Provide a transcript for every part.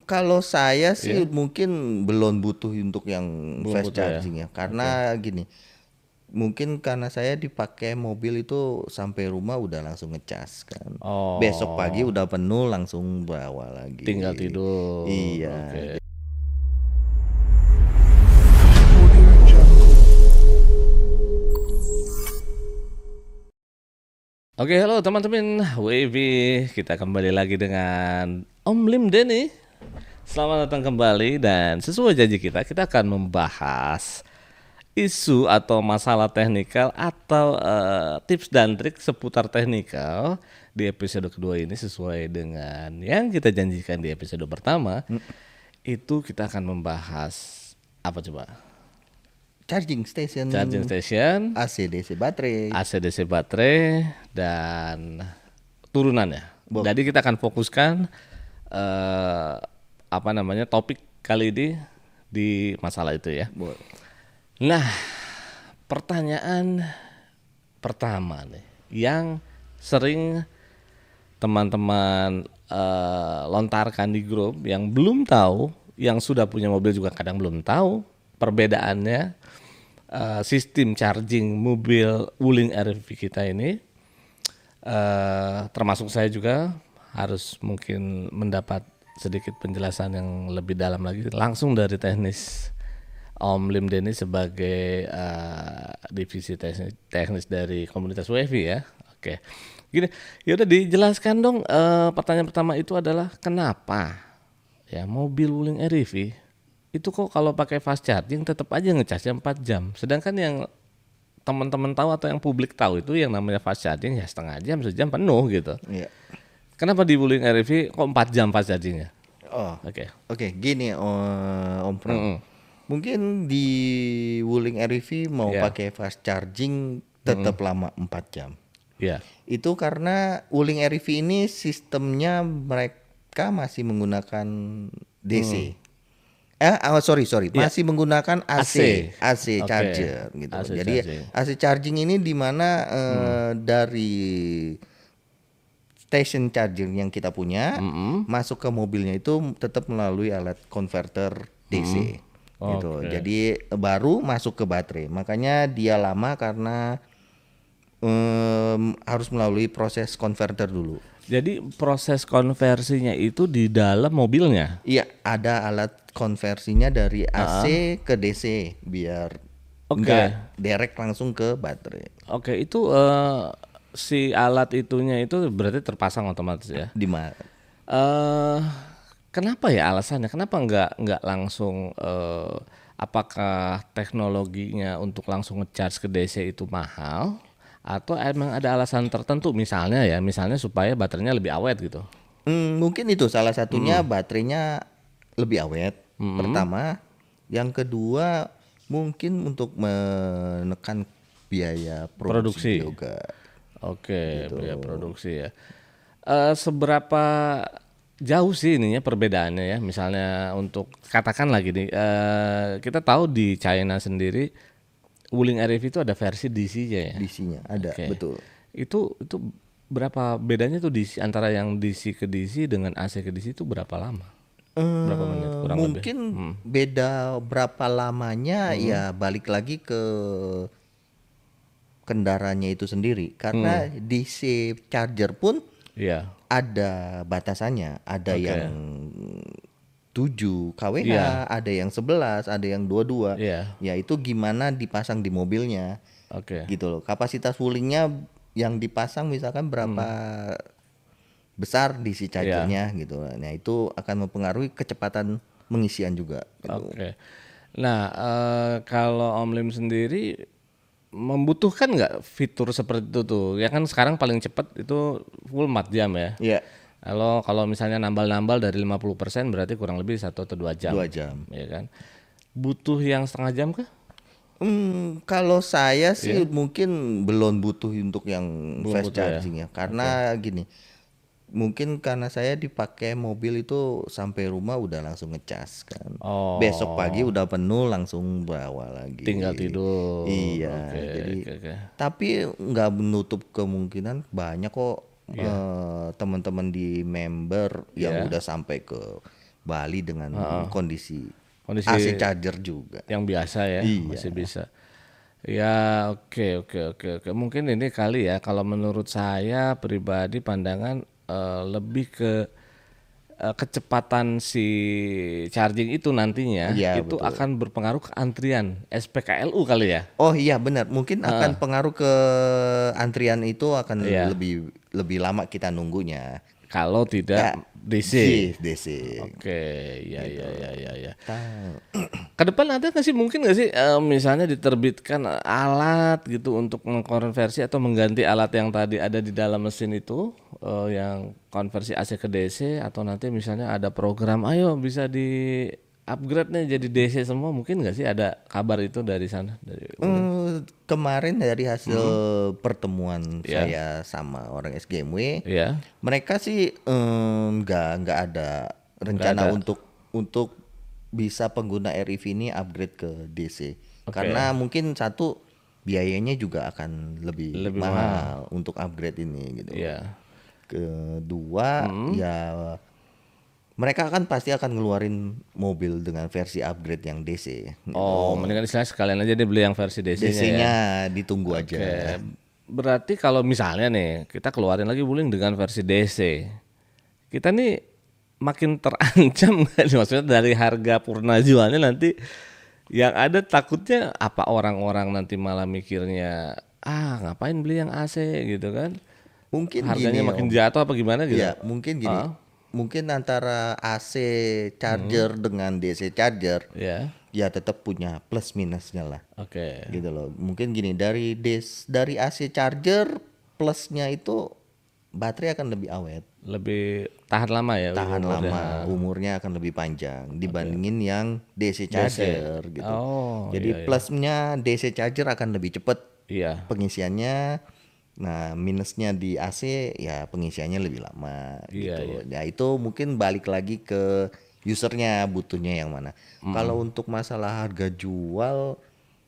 Kalau saya sih Iya, mungkin belum butuh untuk yang belum fast butuh ya. charging ya, karena Oke. gini, mungkin karena saya dipakai mobil itu sampai rumah udah langsung ngecas kan. Besok pagi Oh, udah penuh langsung bawa lagi. tinggal tidur. Iya. Oke. Oke, halo teman-teman Wavy. Kita kembali lagi dengan Om Lim Denny. Selamat datang kembali dan sesuai janji kita akan membahas isu atau masalah teknikal atau tips dan trik seputar teknikal di episode kedua ini sesuai dengan yang kita janjikan di episode pertama. Itu kita akan membahas apa coba? Charging station Charging station, AC/DC baterai. AC/DC baterai dan turunannya. Bo- Jadi kita akan fokuskan eh, apa namanya topik kali ini di masalah itu ya. bo- Nah, pertanyaan pertama nih yang sering teman-teman lontarkan di grup yang belum tahu, yang sudah punya mobil juga kadang belum tahu perbedaannya sistem charging mobil Wuling RV kita ini. Termasuk saya juga harus mungkin mendapat sedikit penjelasan yang lebih dalam lagi langsung dari teknis Om Lim Denny sebagai divisi teknis dari komunitas WiFi ya. Oke, gini, yaudah dijelaskan dong. Pertanyaan pertama itu adalah kenapa ya mobil Wuling RV itu kok kalau pakai fast charging tetap aja ngecasnya 4 jam, sedangkan yang teman-teman tahu atau yang publik tahu itu yang namanya fast charging ya setengah jam, sejam penuh gitu. Iya. Kenapa di Wuling RV kok 4 jam fast chargingnya? Oh, Oke. oke, gini Om Pram. Mm-mm. Mungkin di Wuling REV mau Ya. pakai fast charging tetap lama 4 jam. Ya. Itu karena Wuling REV ini sistemnya mereka masih menggunakan DC. Sorry, Ya. masih menggunakan AC. AC Oke. charger gitu. AC Jadi charging. AC charging ini di mana dari station charger yang kita punya masuk ke mobilnya itu tetap melalui alat converter DC gitu. Oke. Jadi baru masuk ke baterai. Makanya dia lama karena harus melalui proses converter dulu. Jadi proses konversinya itu di dalam mobilnya. Iya, ada alat konversinya dari AC ke DC biar Oke. enggak direct langsung ke baterai. Oke, itu si alat itunya itu berarti terpasang otomatis ya. Di mana? eh Kenapa ya alasannya? Kenapa nggak langsung apakah teknologinya untuk langsung ngecharge ke DC itu mahal atau emang ada alasan tertentu misalnya supaya baterainya lebih awet gitu. Mungkin itu salah satunya baterainya lebih awet. Pertama, yang kedua mungkin untuk menekan biaya produksi Produksi. juga. Oke, biaya produksi ya. Seberapa jauh sih ininya perbedaannya ya? Misalnya untuk katakan lagi nih, kita tahu di China sendiri Wuling REV itu ada versi DC-nya ya. DC-nya ada, Oke. betul. Itu berapa bedanya tuh DC antara yang DC ke DC dengan AC ke DC itu berapa lama? Berapa menit kurang lebih? Mungkin beda berapa lamanya ya balik lagi ke kendaraannya itu sendiri. Karena DC charger pun Iya. ada batasannya. Ada Oke. yang 7 kWh, Iya. ada yang 11, ada yang 22. Iya. Ya itu gimana dipasang di mobilnya Oke. gitu loh. Kapasitas fullingnya yang dipasang misalkan berapa besar DC chargernya gitu. Nah itu akan mempengaruhi kecepatan pengisian juga gitu. Oke. Nah, kalau Om Lim sendiri membutuhkan nggak fitur seperti itu tuh? Ya kan sekarang paling cepat itu full 4 jam ya. Iya, Kalau misalnya nambal-nambal dari 50% berarti kurang lebih 1 atau 2 jam. 2 jam. Ya kan? Butuh yang setengah jam kah? Kalau saya sih mungkin belum butuh untuk yang Belum fast butuh ya. charging ya, karena gini, mungkin karena saya dipakai mobil itu sampai rumah udah langsung ngecas kan. Besok pagi Oh, udah penuh langsung bawa lagi. tinggal tidur. Iya, Oke, jadi oke. tapi nggak menutup kemungkinan banyak kok Iya. teman-teman di member yang Iya. udah sampai ke Bali dengan kondisi Kondisi AC charger juga. yang biasa ya, Iya. masih bisa. Ya, oke. Mungkin ini kali ya, kalau menurut saya pribadi pandangan lebih ke kecepatan si charging itu nantinya Iya, itu betul. akan berpengaruh ke antrian SPKLU kali ya. Oh iya benar, mungkin akan pengaruh ke antrian itu akan Iya. lebih lama kita nunggunya. Kalau tidak Ya, DC. DC. Oke, ya. Tahu. Ke depan ada nggak sih, mungkin nggak sih misalnya diterbitkan alat gitu untuk mengkonversi atau mengganti alat yang tadi ada di dalam mesin itu yang konversi AC ke DC, atau nanti misalnya ada program ayo bisa di upgrade nih jadi DC semua, mungkin nggak sih ada kabar itu dari sana dari Kemarin dari hasil pertemuan Iya. saya sama orang SGMW, ya. mereka sih nggak ada rencana untuk bisa pengguna REV ini upgrade ke DC. Oke. Karena mungkin satu biayanya juga akan lebih mahal untuk upgrade ini gitu. Iya. Kedua ya mereka kan pasti akan ngeluarin mobil dengan versi upgrade yang DC. Oh, mendingan istilahnya sekalian aja dia beli yang versi DC-nya ya. DC-nya ditunggu aja. Oke. Berarti kalau misalnya nih kita keluarin lagi Wuling dengan versi DC, kita nih makin terancam nggak nih? Maksudnya dari harga purna jualnya nanti yang ada takutnya apa, orang-orang nanti malah mikirnya ngapain beli yang AC gitu kan? Mungkin Harganya gini, makin Om. jatuh apa gimana gitu? Ya, mungkin gini. Mungkin antara AC charger dengan DC charger Ya, ya tetap punya plus minusnya lah. oke. Gitu loh. Mungkin gini, dari AC charger plusnya itu baterai akan lebih awet, Lebih tahan lama ya? tahan umurnya. lama, umurnya akan lebih panjang dibandingin yang DC charger gitu. Oh, Jadi iya. plusnya DC charger akan lebih cepat Iya. pengisiannya. Nah, minusnya di AC ya pengisiannya lebih lama Iya, gitu. Ya itu mungkin balik lagi ke usernya butuhnya yang mana. Kalau untuk masalah harga jual,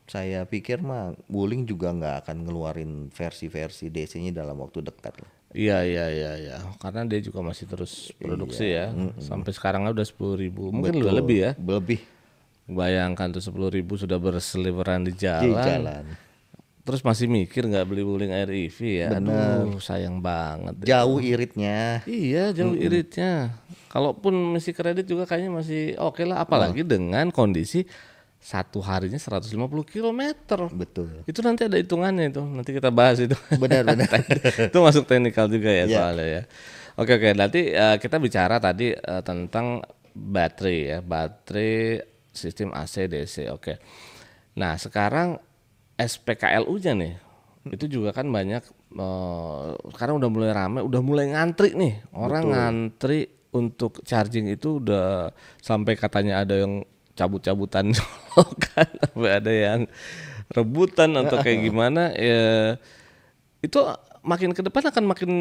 saya pikir mah Wuling juga nggak akan ngeluarin versi-versi DC-nya dalam waktu dekat lah. Iya. Karena dia juga masih terus produksi ya. Sampai sekarang udah 10.000, mungkin udah Betul, lebih ya. Lebih Bayangkan tuh 10.000 sudah berseliweran di di jalan. jalan. Terus masih mikir nggak beli Wuling Air EV ya? Aduh, sayang banget. Jauh iritnya. Iya, jauh iritnya. Kalaupun masih kredit juga kayaknya masih oke lah. Apalagi dengan kondisi satu harinya 150 kilometer. Betul. Itu nanti ada hitungannya itu. Nanti kita bahas itu. Benar. Itu masuk teknikal juga ya Iya. soalnya ya. Oke. Nanti kita bicara tadi tentang baterai ya. Baterai sistem AC DC. Oke. Nah, sekarang SPKLU-nya nih. Itu juga kan banyak sekarang udah mulai ramai, udah mulai ngantri nih. Orang ngantri untuk charging itu udah sampai katanya ada yang cabut-cabutan kan, sampai ada yang rebutan atau kayak gimana ya. Itu makin ke depan akan makin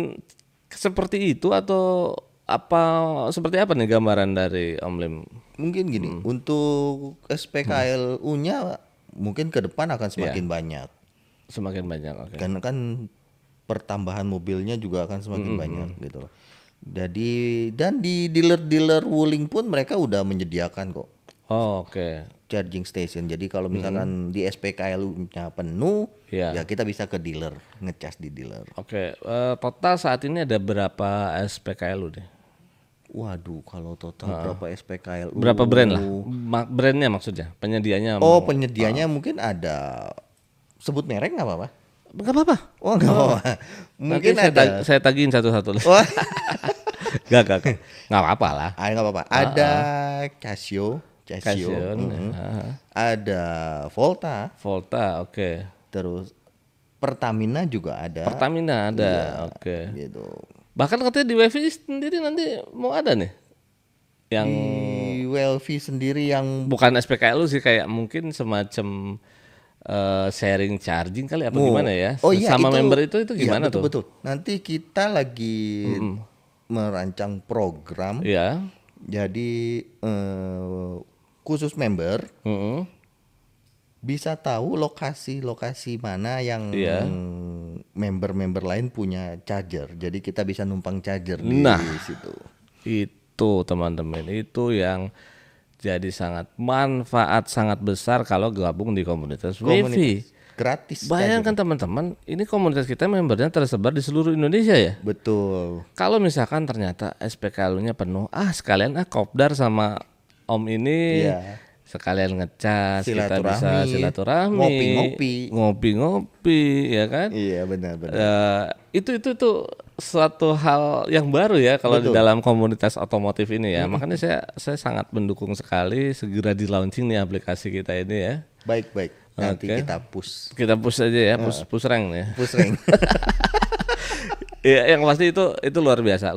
seperti itu atau apa, seperti apa nih gambaran dari Om Lim? Mungkin gini, untuk SPKLU-nya mungkin ke depan akan semakin banyak. Semakin banyak, oke. Karena kan pertambahan mobilnya juga akan semakin banyak gitu loh. Jadi dan di dealer-dealer Wuling pun mereka udah menyediakan kok Oh, oke. charging station. Jadi kalau misalkan di SPKLU-nya penuh, Iya. ya kita bisa ke dealer, ngecas di dealer. Oke, total saat ini ada berapa SPKLU deh? Waduh, kalau total berapa SPKLU? Berapa brand lah? Brandnya maksudnya, penyedianya? Oh, penyedianya mungkin ada, sebut merek nggak apa-apa? Nggak apa-apa. Oh, nggak apa-apa. Mungkin Nanti ada. saya tagihin satu-satu. Wah, Nggak apa-apa lah. nggak apa-apa. Ada Casio, Casio, ada Volta, Volta, oke. terus Pertamina juga ada. Pertamina ada, oke. Gitu. Bahkan katanya di WiFi sendiri nanti mau ada nih, yang Di Welvi sendiri yang bukan SPKLU sih, kayak mungkin semacam sharing charging kali apa gimana ya? Oh iya, Sama itu, member itu iya, gimana tuh? betul. Nanti kita lagi merancang program. Iya. Jadi khusus member Mm-mm. bisa tahu lokasi-lokasi mana yang Iya. member-member lain punya charger. Jadi kita bisa numpang charger di Nah. situ. Tuh teman-teman, itu yang jadi manfaat sangat besar kalau gabung di komunitas WiFi. Gratis Bayangkan teman-teman, ini komunitas kita membernya tersebar di seluruh Indonesia ya. betul. Kalau misalkan ternyata SPKLU-nya penuh, sekalian kopdar sama Om ini Iya. sekalian ngecas, kita bisa Silaturahmi, silaturahmi, ngopi-ngopi. ngopi-ngopi, ya kan? Iya benar-benar. Itu suatu hal yang baru ya kalau di Betul. dalam komunitas otomotif ini ya. Makanya saya sangat mendukung sekali segera di launching nih aplikasi kita ini ya. Baik. Nanti Oke. kita push. Kita push aja ya, push rank ya. Push rank. Iya, yang pasti itu luar biasa.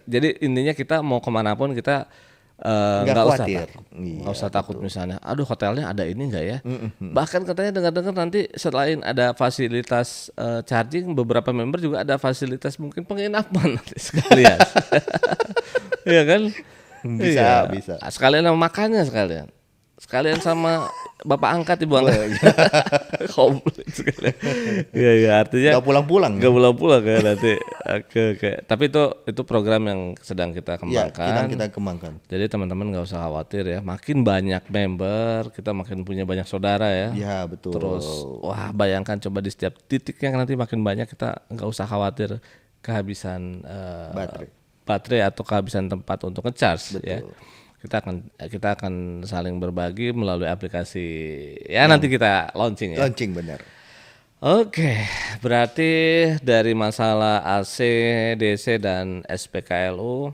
Jadi intinya kita mau kemanapun kita Nggak nggak usah khawatir. takut, Iya, nggak usah takut misalnya. Aduh, hotelnya ada ini nggak ya? Bahkan katanya dengar-dengar nanti selain ada fasilitas charging, beberapa member juga ada fasilitas mungkin penginapan nanti sekalian. Iya kan? Bisa, Iya. bisa. Sekalian sama makannya sekalian sama bapak angkat ibu angkat. Komplit sekali. Iya artinya Nggak pulang-pulang. nggak pulang-pulang kan nanti. Oke. Tapi itu program yang sedang kita Iya, kembangkan. kita kembangkan. Jadi teman-teman nggak usah khawatir ya. Makin banyak member, kita makin punya banyak saudara ya. Iya, betul. Terus bayangkan coba di setiap titiknya nanti makin banyak, kita nggak usah khawatir kehabisan baterai atau kehabisan tempat untuk ngecharge ya. Kita akan saling berbagi melalui aplikasi ya, nanti kita launching ya. Launching benar. Oke, berarti dari masalah AC, DC dan SPKLU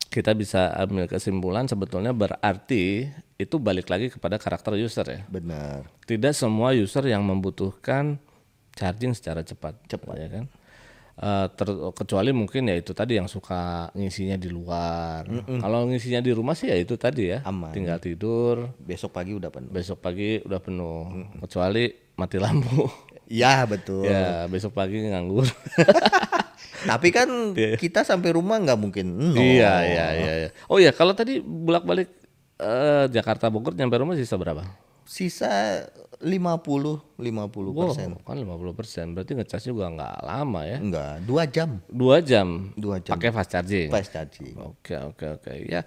kita bisa ambil kesimpulan sebetulnya berarti itu balik lagi kepada karakter user ya. Benar. Tidak semua user yang membutuhkan charging secara cepat. Ya kan? Kecuali mungkin ya itu tadi yang suka ngisinya di luar. Kalau ngisinya di rumah sih ya itu tadi ya, Aman. tinggal tidur, Besok pagi udah penuh. besok pagi udah penuh. Kecuali mati lampu. Iya, betul. Ya besok pagi nganggur. Tapi kan kita sampai rumah nggak mungkin nol. Iya. Oh ya, kalau tadi bolak-balik Jakarta Bogor nyampe rumah sisa berapa? Sisa 50%. Kan 50%. Berarti ngecas juga nggak lama ya. Enggak, 2 jam. 2 jam. 2 jam. Pakai fast charging. Fast charging. Oke. Ya,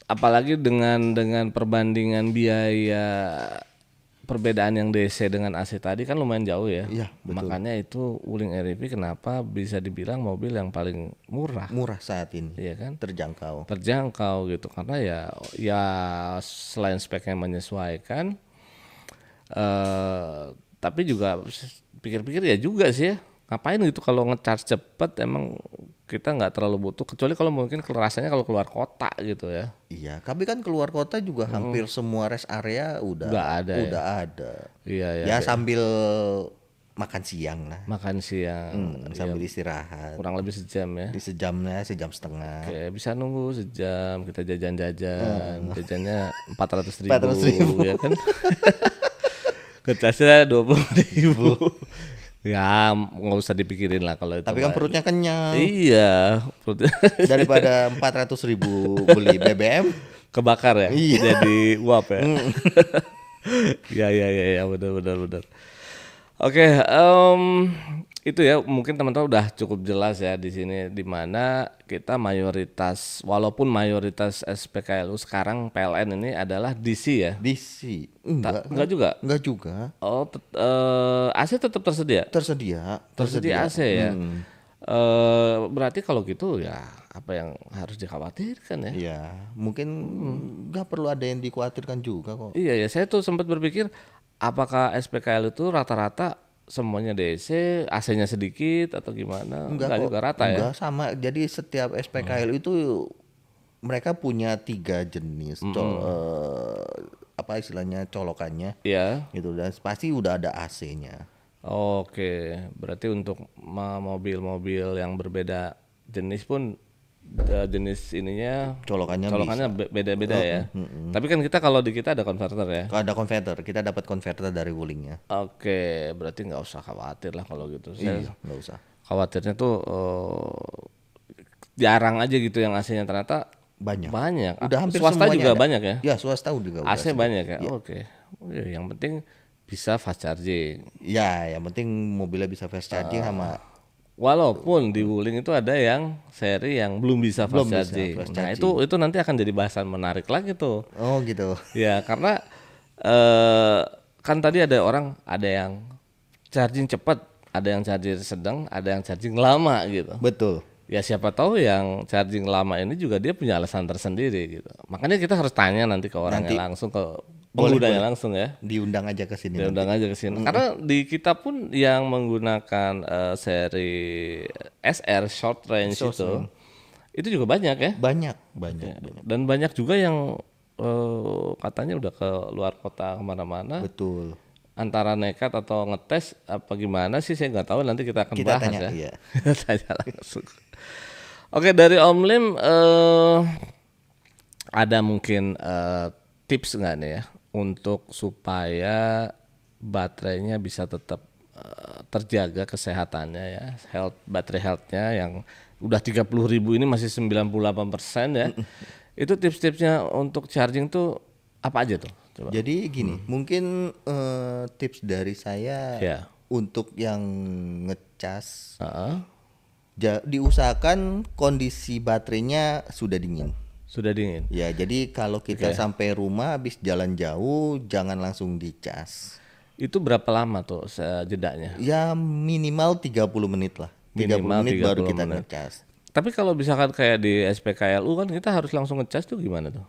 apalagi dengan perbandingan biaya, perbedaan yang DC dengan AC tadi kan lumayan jauh ya. Iya, betul. Makanya itu Wuling REV kenapa bisa dibilang mobil yang paling murah. Murah saat ini. Iya kan? Terjangkau Gitu karena ya selain speknya menyesuaikan, tapi juga pikir-pikir ya juga sih ya, ngapain gitu kalau ngecharge cepet, emang kita nggak terlalu butuh, kecuali kalau mungkin rasanya kalau keluar kota gitu ya. Iya, tapi kan keluar kota juga hampir semua rest area udah ada. Iya. Ya sambil makan siang lah. Makan siang Sambil istirahat. kurang lebih sejam ya. Di sejam setengah. Oke, bisa nunggu sejam, kita jajannya 400.000 400.000. ya kan. Ngecasnya 20.000. Ya nggak usah dipikirin lah kalau itu. Tapi kan perutnya kenyang. Iya, perutnya Daripada 400.000 beli BBM. kebakar ya. Iya. Jadi uap ya. Ya, benar. Oke, itu ya mungkin teman-teman udah cukup jelas ya di sini, di mana kita walaupun mayoritas SPKLU sekarang PLN ini adalah DC ya. DC. Enggak juga. Enggak juga. Oh, AC tetap tersedia. Tersedia. AC ya. Berarti kalau gitu ya apa yang harus dikhawatirkan ya? Iya, mungkin nggak perlu ada yang dikhawatirkan juga kok. Iya, saya tuh sempat berpikir apakah SPKL itu rata-rata semuanya DC, AC-nya sedikit atau gimana? Enggak kok. juga rata ya? Enggak, sama. Jadi setiap SPKL itu mereka punya 3 jenis apa istilahnya colokannya. Iya. Gitu, dan pasti udah ada AC-nya. Oke, berarti untuk mobil-mobil yang berbeda jenis pun jenis ininya Colokannya beda-beda ya. Tapi kan kalau di kita ada konverter ya. Kalau ada konverter, kita dapat konverter dari Wulingnya. Oke, berarti nggak usah khawatir lah kalau gitu. Iya, nggak usah. Khawatirnya tuh jarang aja gitu yang AC-nya, ternyata Banyak. Udah hampir swasta juga ada. Banyak ya. Ya, swasta juga. AC banyak ya. Oke. Yang penting bisa fast charging. Ya, yang penting mobilnya bisa fast charging sama Walaupun di Wuling itu ada yang seri yang belum bisa Belum fast bisa charging. fast Nah, charging. itu nanti akan jadi bahasan menarik lagi tuh. Oh gitu. Ya, karena kan tadi ada yang charging cepat, ada yang charging sedang, ada yang charging lama gitu. Betul. Ya siapa tahu yang charging lama ini juga dia punya alasan tersendiri gitu. Makanya kita harus tanya nanti ke orangnya Nanti. langsung, ke Boleh, penggunanya boleh. langsung ya. Diundang aja ke sini Dia nanti. undang aja ke sini. Karena di kita pun yang menggunakan seri SR short range itu juga banyak ya. Banyak. Dan banyak juga yang katanya udah ke luar kota kemana-mana. Betul. Antara nekat atau ngetes apa gimana sih saya nggak tahu, nanti kita akan Kita bahas tanya, ya. iya. Tanya langsung. Oke, dari Om Lim ada mungkin tips nggak nih ya untuk supaya baterainya bisa tetap terjaga kesehatannya ya, baterai health-nya yang udah 30.000 ini masih 98% ya. Itu tips-tipsnya untuk charging tuh apa aja tuh? Coba. Jadi gini, mungkin tips dari saya Ya. untuk yang ngecas, Heeh. diusahakan kondisi baterainya sudah dingin. Sudah dingin. Ya, jadi kalau kita sampai rumah habis jalan jauh, jangan langsung dicas. Itu berapa lama tuh jedanya? Ya minimal 30 menit lah. 30 Minimal menit baru 30 kita menit. ngecas. Tapi kalau misalkan kayak di SPKLU kan kita harus langsung ngecas tuh gimana tuh?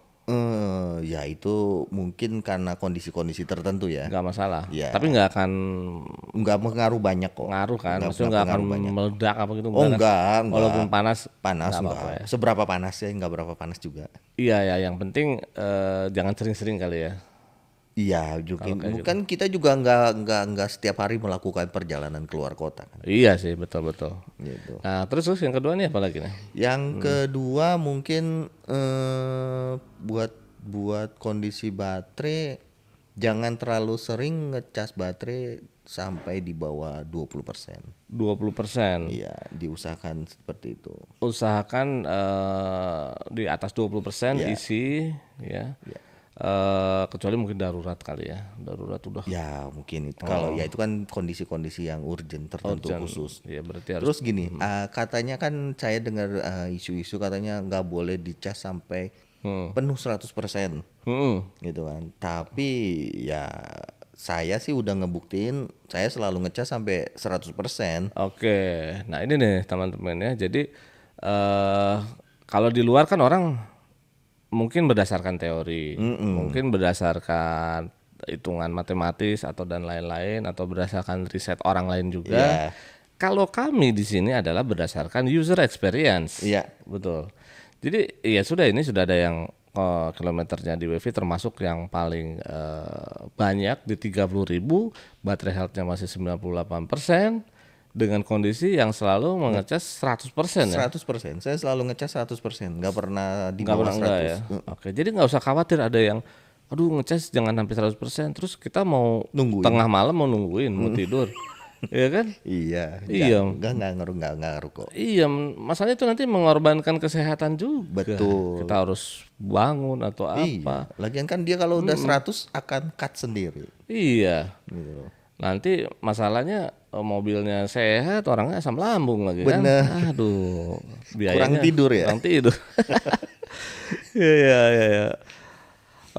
Ya itu mungkin karena kondisi-kondisi tertentu ya. Nggak masalah. Ya. Tapi nggak akan Nggak mengaruh banyak kok. ngaruh kan? Nggak Maksudnya nggak akan pengaruh banyak. meledak apa gitu? Oh kan? enggak. Walaupun panas. Panas nggak enggak. apa-apa ya. Seberapa panas ya, enggak berapa panas juga. Iya ya, yang penting jangan sering-sering kali ya. Iya, bukan kita juga enggak setiap hari melakukan perjalanan keluar kota kan. Iya sih, betul-betul. Gitu. Nah, terus yang kedua nih apa lagi nih? Yang kedua mungkin buat kondisi baterai jangan terlalu sering ngecas baterai sampai di bawah 20%. 20%. Iya, diusahakan seperti itu. Usahakan di atas 20% isi ya. Kecuali mungkin darurat kali ya. Darurat udah. Ya, mungkin itu. Kalau ya itu kan kondisi-kondisi yang urgent tertentu khusus. Ya berarti harus Terus gini, katanya kan saya dengar isu-isu katanya nggak boleh dicas sampai penuh 100% gitu kan. Tapi ya saya sih udah ngebuktiin saya selalu ngecas sampai 100%. Oke, nah ini nih teman-teman ya. Jadi kalau di luar kan orang mungkin berdasarkan teori, mungkin berdasarkan hitungan matematis atau dan lain-lain, atau berdasarkan riset orang lain juga. Iya. Kalau kami di sini adalah berdasarkan user experience. Iya. Betul. Jadi ya sudah, ini sudah ada yang kilometernya di WiFi termasuk yang paling banyak di 30.000, baterai health-nya masih 98%. Dengan kondisi yang selalu mengecas 100% ya? 100%. Saya selalu ngecas 100%. Nggak pernah di Nggak bawah pernah enggak 100. ya? Oke, jadi nggak usah khawatir ada yang aduh ngecas jangan sampai 100%, terus kita mau Nungguin. tengah malam mau nungguin, mau tidur. Iya kan? Iya. Iya. Nggak ngaruh kok. Iya, masalahnya itu nanti mengorbankan kesehatan juga. Betul. Kita harus bangun atau apa. Iya. Lagian kan dia kalau udah 100 akan cut sendiri. Iya. Gitu. Nanti masalahnya mobilnya sehat, orangnya asam lambung lagi kan. Bener. Aduh, biayanya Kurang tidur ya? Kurang tidur. Iya.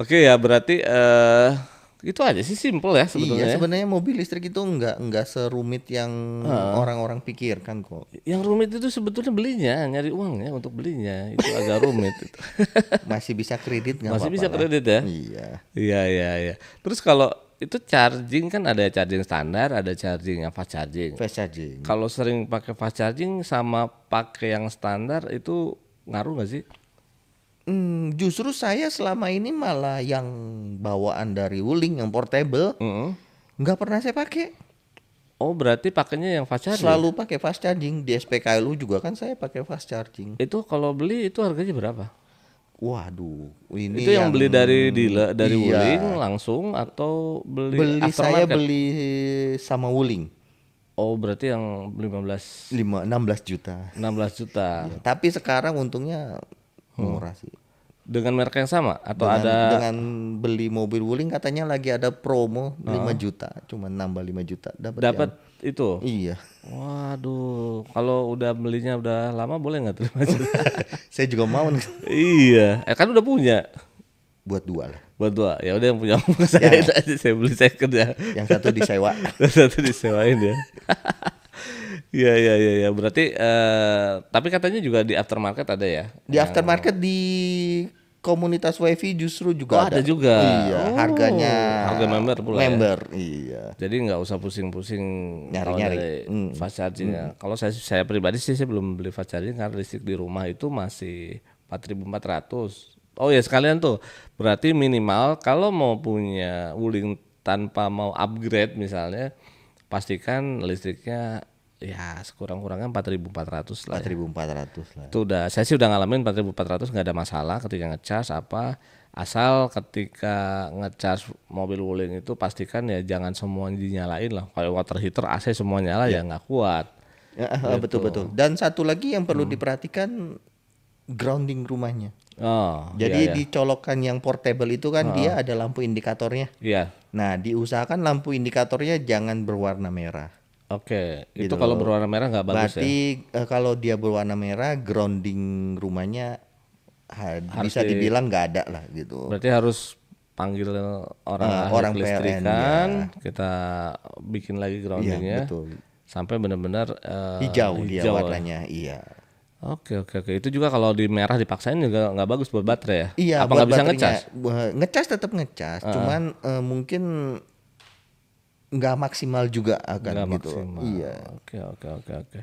Oke ya, berarti itu aja sih, simple ya sebetulnya. Iya, ya. sebenarnya mobil listrik itu nggak serumit yang orang-orang pikirkan kok. Yang rumit itu sebetulnya belinya, nyari uangnya untuk belinya itu agak rumit. Itu. Masih bisa kredit nggak Masih apa-apa bisa lah. kredit ya? Iya. Iya. Terus kalau itu charging kan ada charging standar, ada charging yang fast charging. Fast charging. Kalau sering pakai fast charging sama pakai yang standar itu ngaruh nggak sih? Justru saya selama ini malah yang bawaan dari Wuling yang portable nggak pernah saya pakai. Oh, berarti pakainya yang fast charging. Selalu pakai fast charging. Di SPKLU juga kan saya pakai fast charging. Itu kalau beli itu harganya berapa? Waduh, ini Itu yang beli dari dealer, dari Iya. Wuling langsung atau beli Saya aftermarket? beli sama Wuling Oh, berarti yang 16 juta. 16 juta. Tapi sekarang untungnya murah sih. dengan merek yang sama atau Dengan, ada dengan beli mobil Wuling katanya lagi ada promo 5 juta, cuma nambah 5 juta dapat itu? Iya. Waduh, kalau udah belinya udah lama boleh nggak tuh? Saya juga mau nih. Iya, kan udah punya. Buat 2 lah. Buat 2, ya udah yang punya saya itu aja, saya beli second ya. Yang satu disewa. Satu disewain ya. Iya. Berarti tapi katanya juga di aftermarket ada ya? Di aftermarket di komunitas WiFi justru juga Ada juga. Iya, harganya harga member pula ya? member. Iya. Jadi nggak usah pusing-pusing Nyari-nyari. kalau dari fast charging ya. Kalau saya pribadi sih saya belum beli fast charging karena listrik di rumah itu masih 4.400. Oh ya sekalian tuh, berarti minimal kalau mau punya Wuling tanpa mau upgrade misalnya, pastikan listriknya ya sekurang-kurangnya 4.400 lah. 4.400 lah. Itu udah, saya sih udah ngalamin 4.400 nggak ada masalah ketika ngecas apa. Asal ketika ngecas mobil Wuling itu pastikan ya jangan semuanya dinyalain lah. Kayak water heater, AC semua nyala ya nggak kuat. Ya, betul. Dan satu lagi yang perlu diperhatikan, grounding rumahnya. Oh, Jadi dicolokkan yang portable itu kan dia ada lampu indikatornya. iya. Nah, diusahakan lampu indikatornya jangan berwarna merah. Oke, Gitu itu kalau loh. berwarna merah nggak bagus ya. Berarti kalau dia berwarna merah, grounding rumahnya bisa dibilang nggak ada lah gitu. Berarti harus panggil orang ahli orang PLN, kelistrikan, kita bikin lagi groundingnya betul. sampai benar-benar Hijau dia ya. warnanya, iya. Oke. Itu juga kalau di merah dipaksain juga nggak bagus buat baterai ya? Iya, Apa buat nggak bisa baterainya. ngecas? Ngecas tetap ngecas, cuman mungkin nggak maksimal juga akan Nggak gitu. maksimal. Iya. Oke.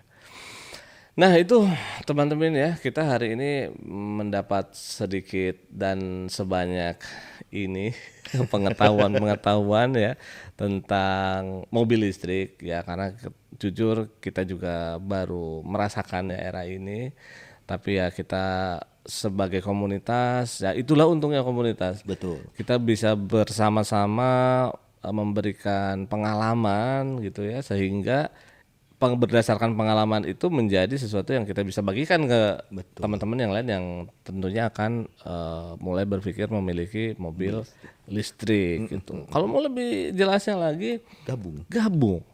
Nah itu teman-teman ya, kita hari ini mendapat sedikit dan sebanyak ini pengetahuan ya tentang mobil listrik ya, karena jujur kita juga baru merasakan ya era ini, tapi ya kita sebagai komunitas ya itulah untungnya komunitas. Betul. Kita bisa bersama-sama memberikan pengalaman gitu ya, sehingga berdasarkan pengalaman itu menjadi sesuatu yang kita bisa bagikan ke teman-teman yang lain yang tentunya akan mulai berpikir memiliki mobil listrik gitu. Kalau mau lebih jelasnya lagi, gabung.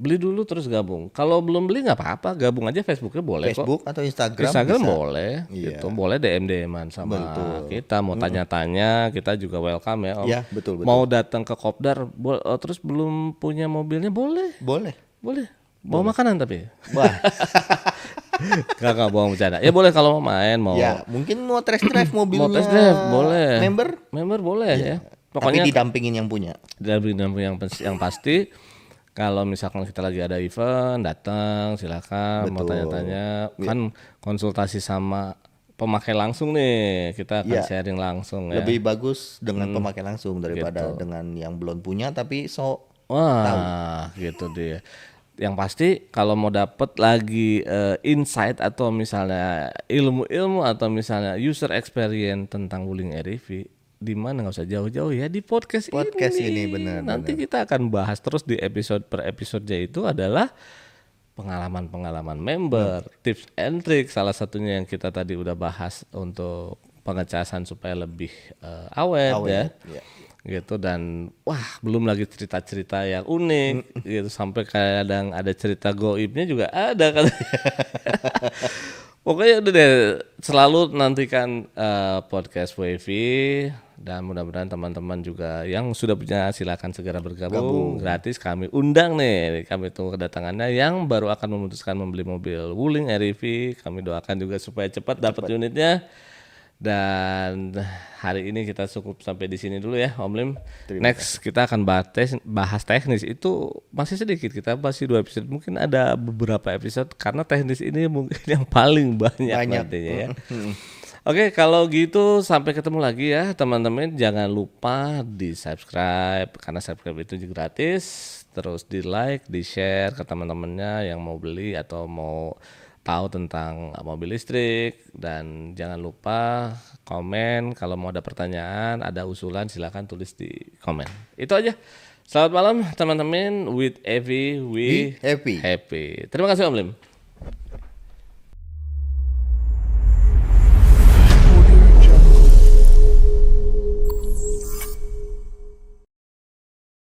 Beli dulu terus gabung. Kalau belum beli nggak apa-apa, gabung aja Facebooknya boleh Facebook kok. atau Instagram bisa. Boleh, Iya. gitu. Boleh DM-an sama kita. Mau tanya-tanya, kita juga welcome ya Om. Iya, betul. Mau datang ke Kopdar, terus belum punya mobilnya boleh. Bawa makanan tapi. Wah. Gak bohong bercanda. Ya boleh kalau mau main, mau. Ya, mungkin mau test drive mobilnya. Mau test drive boleh. Member boleh ya. Pokoknya tapi didampingin yang punya. Didampingin yang pasti. Kalau misalkan kita lagi ada event, datang silakan. Mau tanya-tanya, kan konsultasi sama pemakai langsung nih, kita akan sharing langsung ya. Lebih bagus dengan pemakai langsung daripada dengan yang belum punya tapi tahu. Gitu dia. Yang pasti kalau mau dapet lagi insight atau misalnya ilmu-ilmu atau misalnya user experience tentang Wuling REV, di mana nggak usah jauh-jauh ya, di podcast ini benar. Nanti kita akan bahas terus di episode per episode itu adalah pengalaman member, tips and trick, salah satunya yang kita tadi udah bahas untuk pengecasan supaya lebih awet ya. Gitu, dan wah belum lagi cerita-cerita yang unik gitu, sampai kadang ada cerita goibnya juga ada kan. Pokoknya udah deh, selalu nantikan podcast WiFi, dan mudah-mudahan teman-teman juga yang sudah punya silakan segera bergabung. Gratis, kami undang nih, kami tunggu kedatangannya yang baru akan memutuskan membeli mobil Wuling REV. Kami doakan juga supaya cepat dapat unitnya. Dan hari ini kita cukup sampai di sini dulu ya Om Lim. Next kita akan bahas teknis, itu masih sedikit, kita masih 2 episode, mungkin ada beberapa episode karena teknis ini mungkin yang paling banyak. Nantinya ya. Oke, kalau gitu sampai ketemu lagi ya teman-teman. Jangan lupa di subscribe karena subscribe itu juga gratis. Terus di like, di share ke teman-temannya yang mau beli atau mau tahu tentang mobil listrik, dan jangan lupa komen kalau mau ada pertanyaan, ada usulan silakan tulis di komen. Itu aja. Selamat malam teman-teman, with Evi we happy. Terima kasih Om Lim.